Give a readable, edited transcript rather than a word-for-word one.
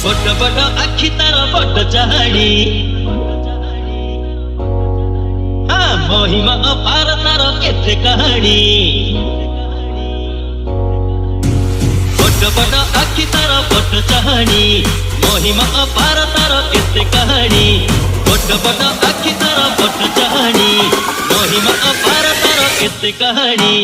बड़ बड़ आखि तार बड़ चाहाड़ी हाँ महिमा अपार तार केते कहानी बड़ बड़ आखि तार बड़ चाहाड़ी महिमा अपार तार केते कहानी बड़ बड़ आखि तार बड़ चाहाड़ी महिमा अपार तार केते कहानी।